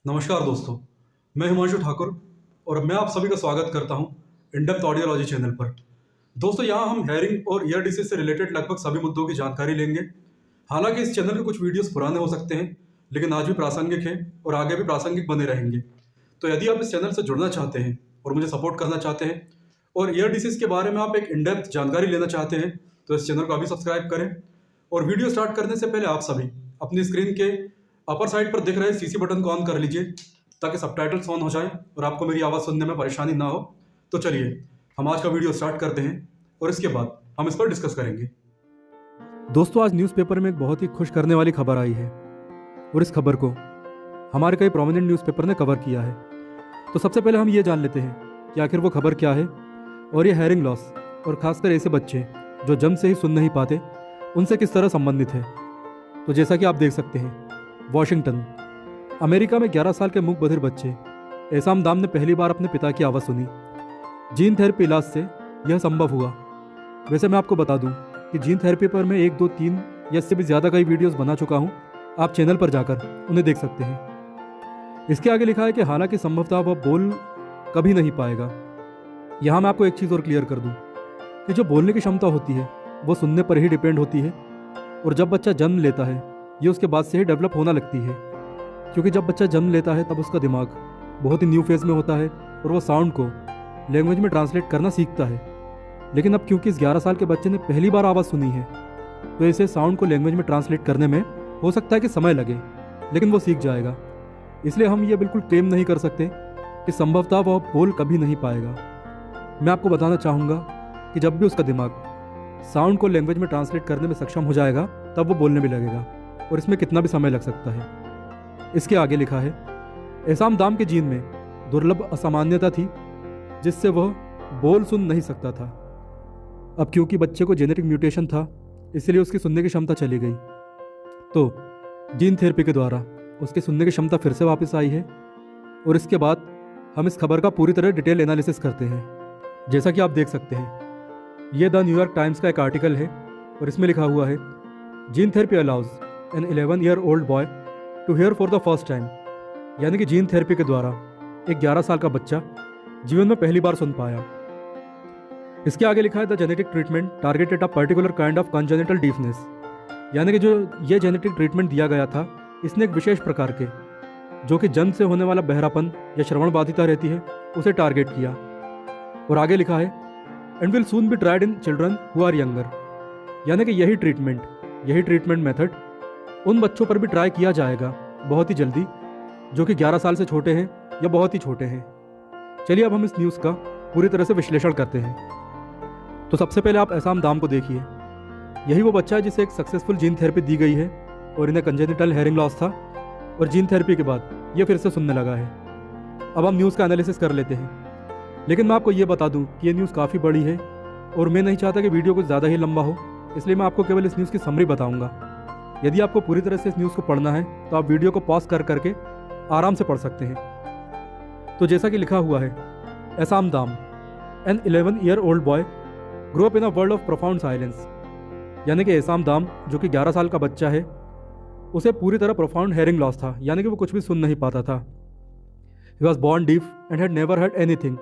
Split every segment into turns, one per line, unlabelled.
नमस्कार दोस्तों, मैं हिमांशु ठाकुर और मैं आप सभी का स्वागत करता हूं इन डेप्थ ऑडियोलॉजी चैनल पर। दोस्तों, यहां हम हेयरिंग और ईयर डिसीज से रिलेटेड लगभग सभी मुद्दों की जानकारी लेंगे। हालांकि इस चैनल के कुछ वीडियोस पुराने हो सकते हैं, लेकिन आज भी प्रासंगिक हैं और आगे भी प्रासंगिक बने रहेंगे। तो यदि आप इस चैनल से जुड़ना चाहते हैं और मुझे सपोर्ट करना चाहते हैं और ईयर डिसीज के बारे में आप एक इन डेप्थ जानकारी लेना चाहते हैं, तो इस चैनल को अभी सब्सक्राइब करें। और वीडियो स्टार्ट करने से पहले आप सभी अपनी स्क्रीन के अपर साइड पर दिख रहे सीसी बटन को ऑन कर लीजिए, ताकि सबटाइटल्स ऑन हो जाए और आपको मेरी आवाज़ सुनने में परेशानी ना हो। तो चलिए हम आज का वीडियो स्टार्ट करते हैं और इसके बाद हम इस पर डिस्कस करेंगे। दोस्तों, आज न्यूज़पेपर में एक बहुत ही खुश करने वाली खबर आई है और इस खबर को हमारे कई प्रोमिनेंट न्यूज़पेपर ने कवर किया है। तो सबसे पहले हम ये जान लेते हैं कि आखिर वो खबर क्या है और ये हेयरिंग लॉस और ख़ासकर ऐसे बच्चे जो जन्म से ही सुन नहीं पाते उनसे किस तरह संबंधित है। तो जैसा कि आप देख सकते हैं, वॉशिंगटन अमेरिका में 11 साल के मूक बधिर बच्चे एसाम दाम ने पहली बार अपने पिता की आवाज़ सुनी। जीन थेरेपी इलाज से यह संभव हुआ। वैसे मैं आपको बता दूं कि जीन थेरेपी पर मैं 1, 2, 3 या इससे भी ज़्यादा कई वीडियोस बना चुका हूं। आप चैनल पर जाकर उन्हें देख सकते हैं। इसके आगे लिखा है कि हालांकि संभवतः वह बोल कभी नहीं पाएगा। यहाँ मैं आपको एक चीज़ और क्लियर कर दूँ कि जो बोलने की क्षमता होती है वो सुनने पर ही डिपेंड होती है, और जब बच्चा जन्म लेता है ये उसके बाद से ही डेवलप होना लगती है। क्योंकि जब बच्चा जन्म लेता है तब उसका दिमाग बहुत ही न्यू फेज में होता है और वो साउंड को लैंग्वेज में ट्रांसलेट करना सीखता है। लेकिन अब क्योंकि इस 11 साल के बच्चे ने पहली बार आवाज़ सुनी है, तो इसे साउंड को लैंग्वेज में ट्रांसलेट करने में हो सकता है कि समय लगे, लेकिन वो सीख जाएगा। इसलिए हम ये बिल्कुल क्लेम नहीं कर सकते कि संभवतः वह बोल कभी नहीं पाएगा। मैं आपको बताना चाहूँगा कि जब भी उसका दिमाग साउंड को लैंग्वेज में ट्रांसलेट करने में सक्षम हो जाएगा तब वो बोलने भी लगेगा, और इसमें कितना भी समय लग सकता है। इसके आगे लिखा है, एसाम दाम के जीन में दुर्लभ असामान्यता थी जिससे वह बोल सुन नहीं सकता था। अब क्योंकि बच्चे को जेनेटिक म्यूटेशन था, इसलिए उसकी सुनने की क्षमता चली गई। तो जीन थेरेपी के द्वारा उसकी सुनने की क्षमता फिर से वापस आई है। और इसके बाद हम इस खबर का पूरी तरह डिटेल एनालिसिस करते हैं। जैसा कि आप देख सकते हैं, यह द न्यूयॉर्क टाइम्स का एक आर्टिकल है और इसमें लिखा हुआ है, gene therapy allows an 11-year-old boy to hear for the first time. यानी कि जीन थेरेपी के द्वारा एक 11 साल का बच्चा जीवन में पहली बार सुन पाया। इसके आगे लिखा है, the genetic treatment targeted a particular kind of congenital deafness. यानी कि जो ये जेनेटिक ट्रीटमेंट दिया गया था, इसने एक विशेष प्रकार के जो कि जन्म से होने वाला बहरापन या श्रवण बाधिता रहती है उसे टारगेट किया। और आगे लिखा है, and will soon be tried in children who are younger. यानी कि यही ट्रीटमेंट मेथड उन बच्चों पर भी ट्राई किया जाएगा बहुत ही जल्दी, जो कि 11 साल से छोटे हैं या बहुत ही छोटे हैं। चलिए अब हम इस न्यूज़ का पूरी तरह से विश्लेषण करते हैं। तो सबसे पहले आप एसाम दाम को देखिए। यही वो बच्चा है जिसे एक सक्सेसफुल जीन थेरेपी दी गई है और इन्हें कंजेनिटल हेयरिंग लॉस था, और जीन थेरेपी के बाद ये फिर से सुनने लगा है। अब हम न्यूज़ का एनालिसिस कर लेते हैं। लेकिन मैं आपको ये बता दूं कि ये न्यूज़ काफ़ी बड़ी है और मैं नहीं चाहता कि वीडियो कुछ ज़्यादा ही लंबा हो, इसलिए मैं आपको केवल इस न्यूज़ की समरी बताऊंगा। यदि आपको पूरी तरह से इस न्यूज़ को पढ़ना है तो आप वीडियो को पॉज कर करके आराम से पढ़ सकते हैं। तो जैसा कि लिखा हुआ है, Aissam Dam an 11-year-old boy grow up in a world of profound silence. यानी कि एसाम दाम जो कि 11 साल का बच्चा है, उसे पूरी तरह प्रोफाउंड हेयरिंग लॉस था, यानी कि वो कुछ भी सुन नहीं पाता था। He was born deaf and had never heard anything.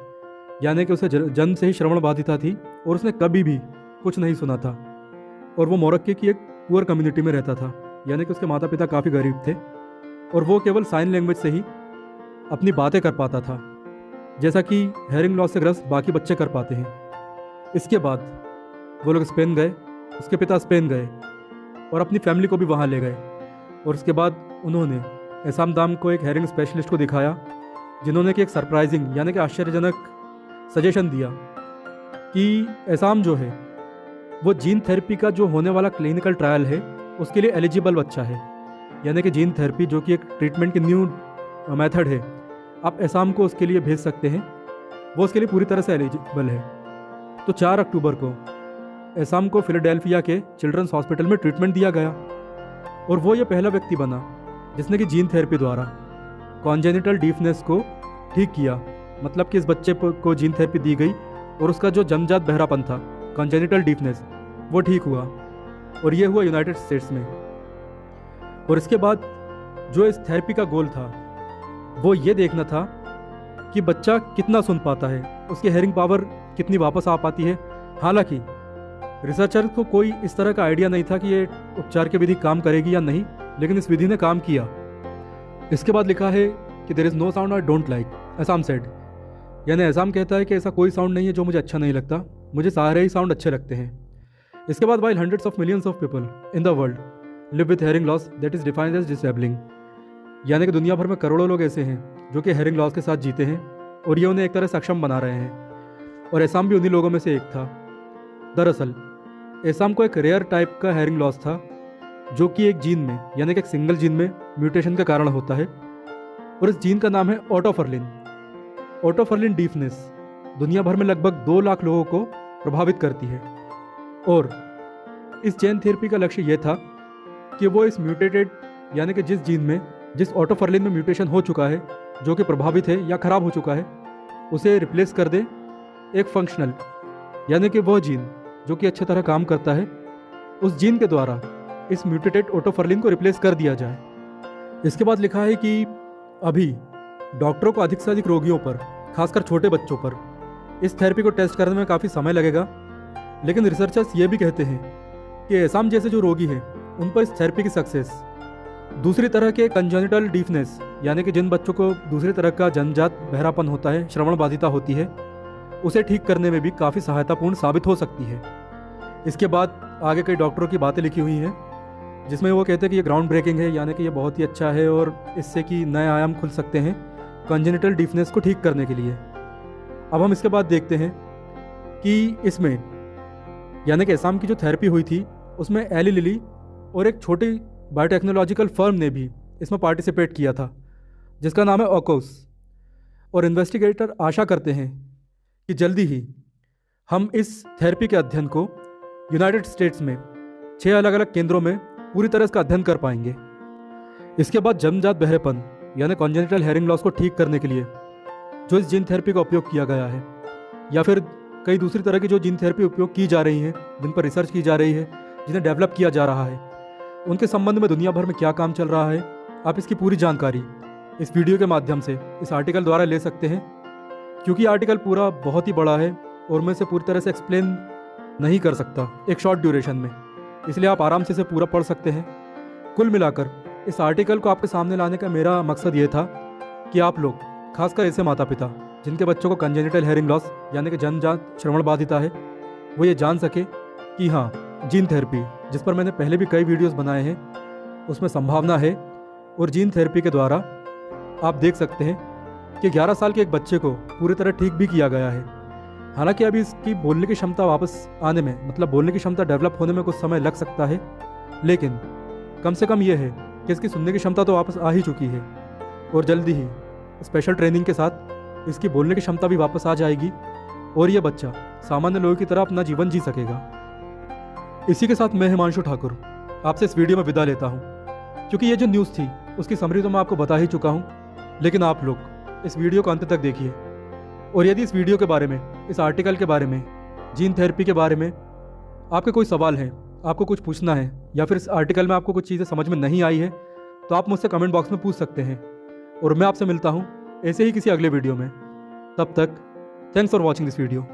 यानी कि उसे जन्म से ही श्रवण बाधिता थी और उसने कभी भी कुछ नहीं सुना था। और वो मोरक्के की एक पुअर कम्युनिटी में रहता था, यानी कि उसके माता पिता काफ़ी गरीब थे और वो केवल साइन लैंग्वेज से ही अपनी बातें कर पाता था, जैसा कि हेयरिंग लॉस से ग्रस्त बाकी बच्चे कर पाते हैं। इसके बाद वो लोग स्पेन गए, उसके पिता स्पेन गए और अपनी फैमिली को भी वहाँ ले गए। और उसके बाद उन्होंने एसाम दाम को एक हेयरिंग स्पेशलिस्ट को दिखाया, जिन्होंने कि एक सरप्राइजिंग यानी कि आश्चर्यजनक सजेशन दिया कि एसाम जो है वो जीन थेरेपी का जो होने वाला क्लिनिकल ट्रायल है उसके लिए एलिजिबल बच्चा है। यानी कि जीन थेरेपी जो कि एक ट्रीटमेंट की न्यू मेथड है, आप एसाम को उसके लिए भेज सकते हैं, वो उसके लिए पूरी तरह से एलिजिबल है। तो 4 अक्टूबर को एसाम को फिलाडेल्फिया के चिल्ड्रंस हॉस्पिटल में ट्रीटमेंट दिया गया और वो ये पहला व्यक्ति बना जिसने कि जीन थेरेपी द्वारा कॉन्जेनिटल डीफनेस को ठीक किया। मतलब कि इस बच्चे को जीन थेरेपी दी गई और उसका जो जन्मजात बहरापन था, कॉन्जेनिटल डीफनेस, वो ठीक हुआ, और ये हुआ यूनाइटेड स्टेट्स में। और इसके बाद जो इस थेरेपी का गोल था वो ये देखना था कि बच्चा कितना सुन पाता है, उसकी हेयरिंग पावर कितनी वापस आ पाती है। हालांकि रिसर्चर को कोई इस तरह का आइडिया नहीं था कि ये उपचार की विधि काम करेगी या नहीं, लेकिन इस विधि ने काम किया। इसके बाद लिखा है कि there is no sound I don't like, Aissam said. यानी एसाम कहता है कि ऐसा कोई साउंड नहीं है जो मुझे अच्छा नहीं लगता, मुझे सारे ही साउंड अच्छे लगते हैं। इसके बाद while hundreds of millions of people in the world live with hearing loss that is defined as disabling, यानी कि दुनिया भर में करोड़ों लोग ऐसे हैं जो कि हेयरिंग लॉस के साथ जीते हैं और ये उन्हें एक तरह सक्षम बना रहे हैं, और एसाम भी उन्हीं लोगों में से एक था। दरअसल एसाम को एक रेयर टाइप का हेयरिंग लॉस था जो कि एक जीन में, यानी कि एक सिंगल जीन में म्यूटेशन के कारण होता है, और इस जीन का नाम है ऑटोफर्लिन। ऑटोफर्लिन डीफनेस दुनिया भर में लगभग 2 लाख लोगों को प्रभावित करती है, और इस जेन थेरेपी का लक्ष्य यह था कि वो इस म्यूटेटेड, यानी कि जिस जीन में, जिस ऑटोफर्लिन में म्यूटेशन हो चुका है, जो कि प्रभावित है या खराब हो चुका है, उसे रिप्लेस कर दे एक फंक्शनल, यानी कि वह जीन जो कि अच्छी तरह काम करता है, उस जीन के द्वारा इस म्यूटेटेड ऑटोफर्लिन को रिप्लेस कर दिया जाए। इसके बाद लिखा है कि अभी डॉक्टरों को अधिक से अधिक रोगियों पर, खासकर छोटे बच्चों पर, इस थेरेपी को टेस्ट करने में काफ़ी समय लगेगा, लेकिन रिसर्चर्स ये भी कहते हैं कि एसाम जैसे जो रोगी हैं उन पर इस थेरेपी की सक्सेस दूसरी तरह के कंजेनिटल डीफनेस, यानी कि जिन बच्चों को दूसरी तरह का जन्मजात बहरापन होता है, श्रवण बाधिता होती है, उसे ठीक करने में भी काफ़ी सहायतापूर्ण साबित हो सकती है। इसके बाद आगे कई डॉक्टरों की बातें लिखी हुई हैं जिसमें वो कहते हैं कि ये ग्राउंड ब्रेकिंग है, यानी कि ये बहुत ही अच्छा है और इससे कि नए आयाम खुल सकते हैं कंजेनिटल डीफनेस को ठीक करने के लिए। अब हम इसके बाद देखते हैं कि इसमें, यानी कि एसाम की जो थेरेपी हुई थी उसमें एली लिली और एक छोटी बायोटेक्नोलॉजिकल फर्म ने भी इसमें पार्टिसिपेट किया था जिसका नाम है ओकोस, और इन्वेस्टिगेटर आशा करते हैं कि जल्दी ही हम इस थेरेपी के अध्ययन को यूनाइटेड स्टेट्स में 6 अलग अलग केंद्रों में पूरी तरह इसका अध्ययन कर पाएंगे। इसके बाद जन्मजात बहरेपन, यानी कॉन्जेनिटल हेयरिंग लॉस को ठीक करने के लिए जो इस जीन थेरेपी का उपयोग किया गया है, या फिर कई दूसरी तरह की जो जीन थेरेपी उपयोग की जा रही हैं, जिन पर रिसर्च की जा रही है, जिन्हें डेवलप किया जा रहा है, उनके संबंध में दुनिया भर में क्या काम चल रहा है, आप इसकी पूरी जानकारी इस वीडियो के माध्यम से, इस आर्टिकल द्वारा ले सकते हैं। क्योंकि आर्टिकल पूरा बहुत ही बड़ा है और मैं इसे पूरी तरह से एक्सप्लेन नहीं कर सकता एक शॉर्ट ड्यूरेशन में, इसलिए आप आराम से इसे पूरा पढ़ सकते हैं। कुल मिलाकर इस आर्टिकल को आपके सामने लाने का मेरा मकसद ये था कि आप लोग, खासकर ऐसे माता पिता जिनके बच्चों को कंजेनिटल हेयरिंग लॉस, यानी कि जन्मजात श्रवण बाधिता है, वो ये जान सके कि हाँ, जीन थेरेपी, जिस पर मैंने पहले भी कई वीडियोस बनाए हैं, उसमें संभावना है। और जीन थेरेपी के द्वारा आप देख सकते हैं कि 11 साल के एक बच्चे को पूरी तरह ठीक भी किया गया है। हालांकि अभी इसकी बोलने की क्षमता वापस आने में, मतलब बोलने की क्षमता डेवलप होने में कुछ समय लग सकता है, लेकिन कम से कम यह है कि इसकी सुनने की क्षमता तो वापस आ ही चुकी है, और जल्दी ही स्पेशल ट्रेनिंग के साथ इसकी बोलने की क्षमता भी वापस आ जाएगी और यह बच्चा सामान्य लोगों की तरह अपना जीवन जी सकेगा। इसी के साथ मैं हिमांशु ठाकुर आपसे इस वीडियो में विदा लेता हूँ, क्योंकि ये जो न्यूज़ थी उसकी समरी तो मैं आपको बता ही चुका हूँ, लेकिन आप लोग इस वीडियो को अंत तक देखिए। और यदि इस वीडियो के बारे में, इस आर्टिकल के बारे में, जीन थेरेपी के बारे में आपके कोई सवाल हैं, आपको कुछ पूछना है, या फिर इस आर्टिकल में आपको कुछ चीज़ें समझ में नहीं आई है, तो आप मुझसे कमेंट बॉक्स में पूछ सकते हैं, और मैं आपसे मिलता हूँ ऐसे ही किसी अगले वीडियो में। तब तक thanks for watching this video.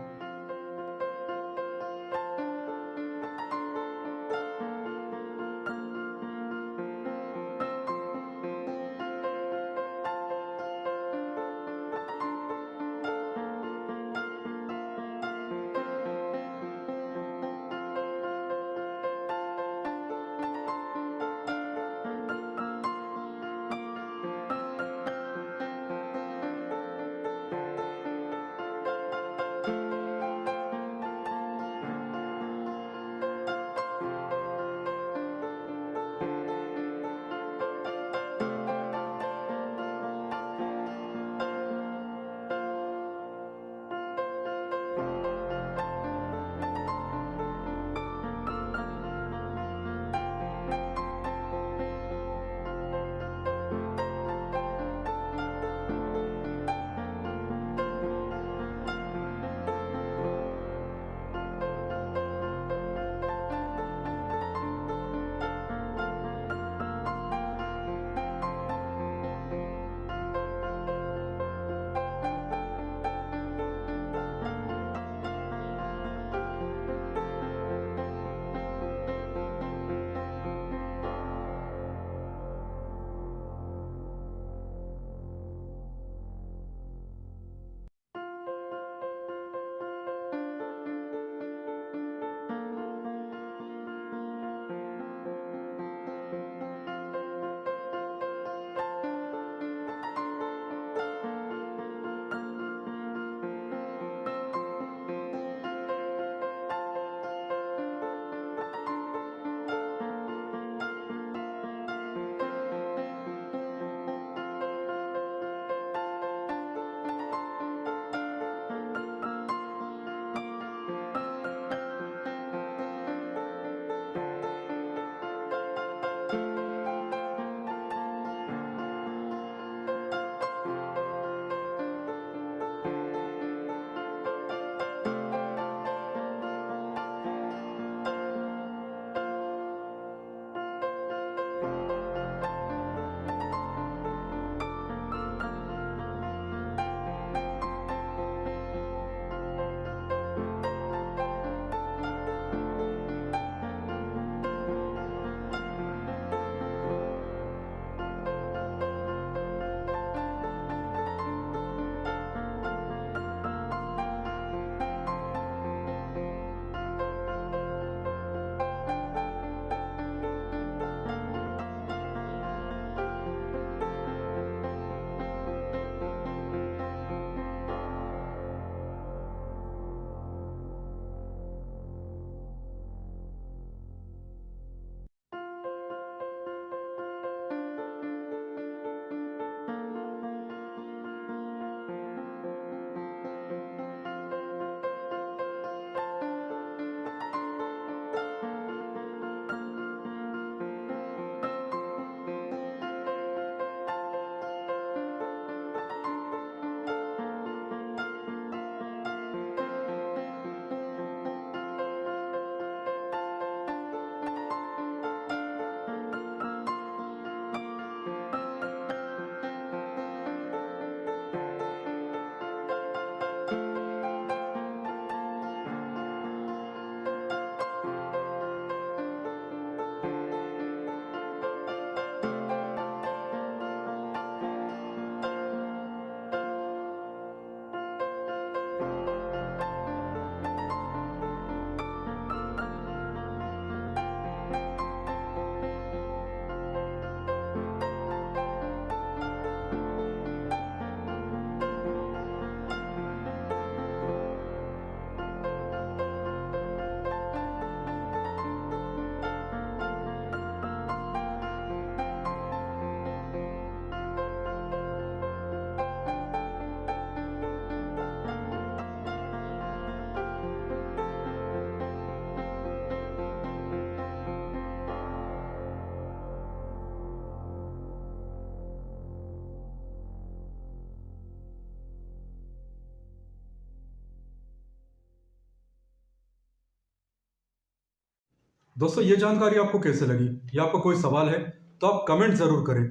दोस्तों ये जानकारी आपको कैसे लगी या आपका कोई सवाल है तो आप कमेंट ज़रूर करें।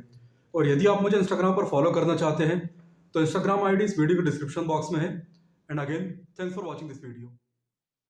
और यदि आप मुझे इंस्टाग्राम पर फॉलो करना चाहते हैं तो इंस्टाग्राम आईडी इस वीडियो के डिस्क्रिप्शन बॉक्स में है। And again thanks for watching this video.